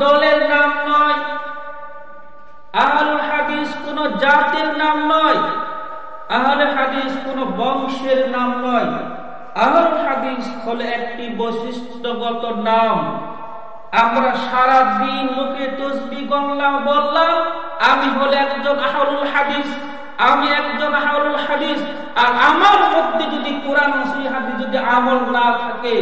দলের নাম নয়, আহলুল হাদিস কোন জাতির নাম নয়, আহলে হাদিস কোন বংশের নাম নয়। আহলুল হাদিস হলো একটি বৈশিষ্ট্যগত নাম। আমরা সারা দিন মুখে তাসবিহ বললাম আমি হলো একজন আহলুল হাদিস, আমি একজন আহলুল হাদিস, আর আমার মধ্যে যদি কোরআন ও হাদিস যদি আমল না থাকে,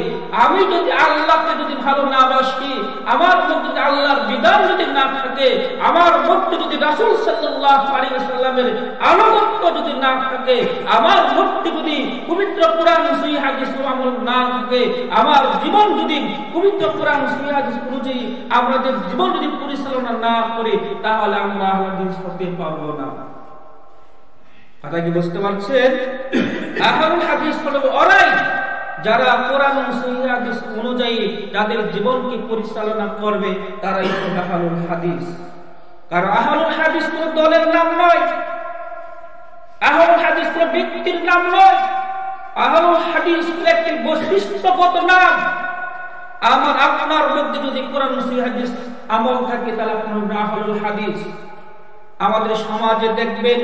আমি যদি আল্লাহকে যদি ভালো না বাসি, আমার মধ্যে যদি আল্লাহর বিধান যদি না থাকে, আমার মধ্যে যদি রাসূল সাল্লাল্লাহু আলাইহি ওয়াসাল্লামের আনুগত্য যদি না থাকে, আমার মধ্যে যদি পবিত্র কোরআন ও হাদিস আমল না থাকে, আমার জীবন যদি পবিত্র কোরআন ও হাদিস অনুযায়ী আমাদের জীবন যদি পরিচালনা না করে, তাহলে আমরা আহলুল হাদিস হতে পারবো না। কথা কি বুঝতে পারছেন? আহলুল হাদিস হলো ওরাই যারা কোরআন ও হাদিস অনুযায়ী যাদের জীবনকে পরিচালনা করবে, তারাই হলো আহলুল হাদিস। কারণ আহলুল হাদিস কোনো দলের নাম নয়, আহলুল হাদিস কোনো ব্যক্তির নাম নয়, আহলুল হাদিস একটি বৈশিষ্ট্যগত নাম। আমার আপনার মধ্যে যদি কোরআন ও হাদিস আমল থাকে, তাহলে আপনার আহলুল হাদিস। আমাদের সমাজে দেখবেন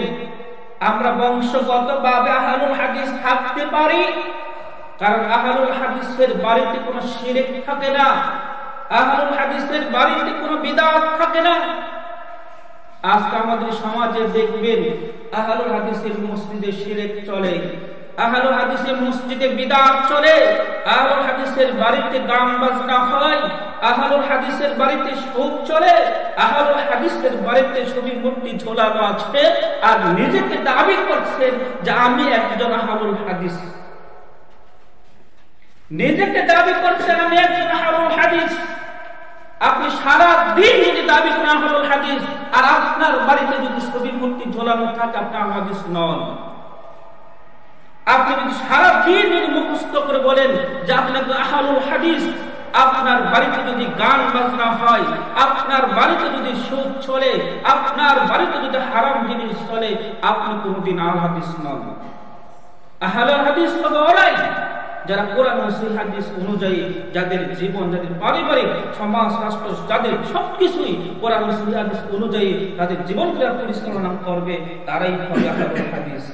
আমরা বংশগতভাবে আহলুল হাদিস থাকতে পারি, কারণ আহলুল হাদিসের বাড়িতে কোনো শিরক থাকে না, আহলুল হাদিসের বাড়িতে কোনো বিদআত থাকে না। আজকে আমাদের সমাজে দেখবেন আহলুল হাদিসের মসজিদে শিরক চলে, আহলুল হাদিসের মসজিদে বিদআত চলে, আহলুল হাদিসের বাড়িতে গান বাজনা হয়, আহলুল হাদিসের বাড়িতে সুদ চলে, আহলুল হাদিসের বাড়িতে ছবি মূর্তি ঝোলানো আছে, আর নিজেকে দাবি করছেন যে আমি একজন আহলুল হাদিস। নিজেকে দাবি করছেন আমি একজন আহলুল হাদিস। আপনি সারা দিন যদি দাবি করেন আহলুল হাদিস, আর আপনার বাড়িতে যদি ছবি মূর্তি ঝোলানো থাকে, আপনি আহলুল হাদিস নন। আপনি যদি সারা দিন যদি মুখস্থ করে বলেন যে আপনি একজন আহলুল হাদিস, আপনার বাড়িতে যদি গান বাজনা হয়, আপনার বাড়িতে যদি সুদ চলে, আপনার বাড়িতে যদি হারাম জিনিস চলে, আপনি কোনদিন আহলুল হাদিস নন। আহলুল হাদিস হলো ওরাই যারা কোরআন ও হাদিস অনুযায়ী যাদের জীবন, যাদের পারিবারিক সমাজ রাষ্ট্র, যাদের সবকিছুই কোরআন ও হাদিস অনুযায়ী তাদের জীবনকে পরিচালনা করবে, তারাই হবে আহলুল হাদিস।